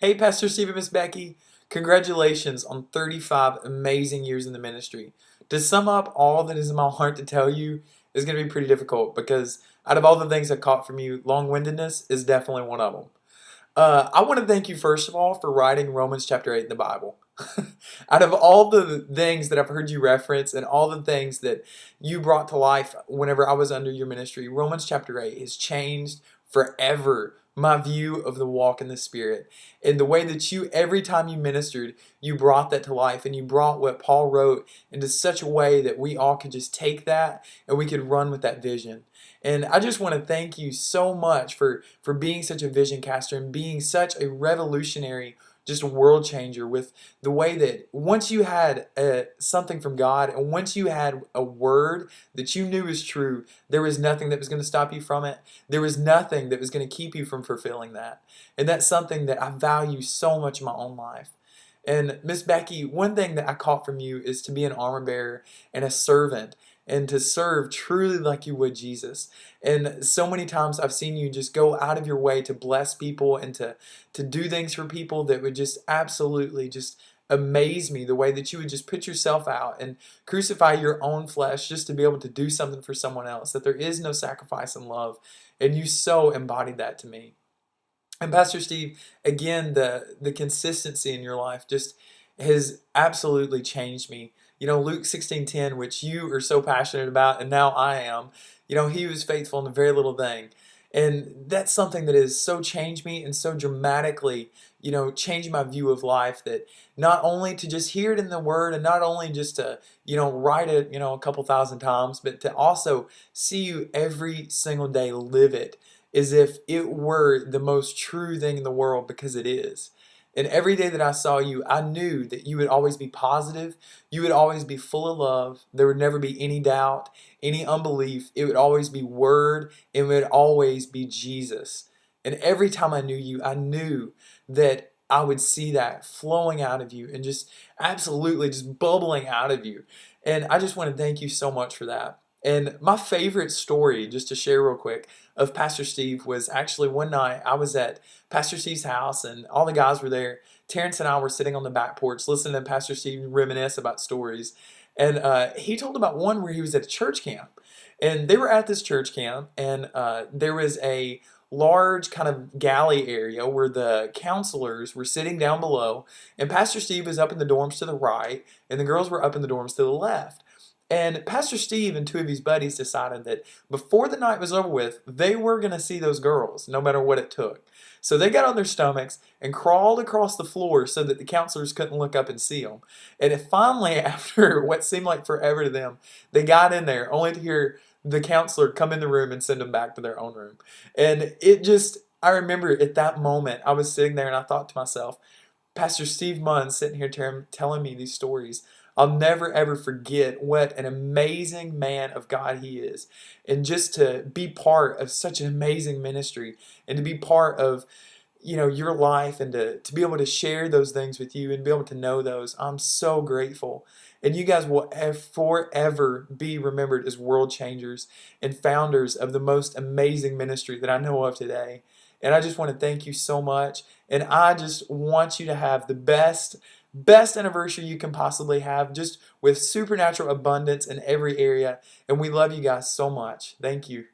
Hey, Pastor Steve and Miss Becky. Congratulations on 35 amazing years in the ministry. To sum up all that is in my heart to tell you is going to be pretty difficult because out of all the things I caught from you, long-windedness is definitely one of them. I want to thank you, first of all, for writing Romans chapter 8 in the Bible. Out of all the things that I've heard you reference and all the things that you brought to life whenever I was under your ministry, Romans chapter 8 has changed forever my view of the walk in the Spirit. And the way that you, every time you ministered, you brought that to life and you brought what Paul wrote into such a way that we all could just take that and we could run with that vision. And I just want to thank you so much for being such a vision caster and being such a revolutionary, just a world changer with the way that once you had something from God and once you had a word that you knew was true, there was nothing that was going to stop you from it. There was nothing that was going to keep you from fulfilling that. And that's something that I value so much in my own life. And Miss Becky, one thing that I caught from you is to be an armor bearer and a servant and to serve truly like you would Jesus. And so many times I've seen you just go out of your way to bless people and to do things for people that would just absolutely just amaze me, the way that you would just put yourself out and crucify your own flesh just to be able to do something for someone else, that there is no sacrifice in love. And you so embodied that to me. And Pastor Steve, again, the consistency in your life just has absolutely changed me. You know, Luke 16:10, which you are so passionate about, and now I am, you know, he was faithful in a very little thing. And that's something that has so changed me and so dramatically, you know, changed my view of life, that not only to just hear it in the word and not only just to, you know, write it, you know, a couple thousand times, but to also see you every single day live it as if it were the most true thing in the world, because it is. And every day that I saw you, I knew that you would always be positive. You would always be full of love. There would never be any doubt, any unbelief. It would always be word. It would always be Jesus. And every time I knew you, I knew that I would see that flowing out of you and just absolutely just bubbling out of you. And I just want to thank you so much for that. And my favorite story, just to share real quick, of Pastor Steve was actually one night I was at Pastor Steve's house and all the guys were there. Terrence and I were sitting on the back porch listening to Pastor Steve reminisce about stories. And he told about one where he was at a church camp. And they were at this church camp, and there was a large kind of galley area where the counselors were sitting down below, and Pastor Steve was up in the dorms to the right, and the girls were up in the dorms to the left. And Pastor Steve and two of his buddies decided that before the night was over with, they were going to see those girls, no matter what it took. So they got on their stomachs and crawled across the floor so that the counselors couldn't look up and see them. And it finally, after what seemed like forever to them, they got in there only to hear the counselor come in the room and send them back to their own room. And it just, I remember at that moment, I was sitting there and I thought to myself, Pastor Steve Munns sitting here telling me these stories. I'll never ever forget what an amazing man of God he is. And just to be part of such an amazing ministry and to be part of, you know, your life and to be able to share those things with you and be able to know those, I'm so grateful. And you guys will forever be remembered as world changers and founders of the most amazing ministry that I know of today. And I just want to thank you so much. And I just want you to have the best anniversary you can possibly have, just with supernatural abundance in every area. And we love you guys so much. Thank you.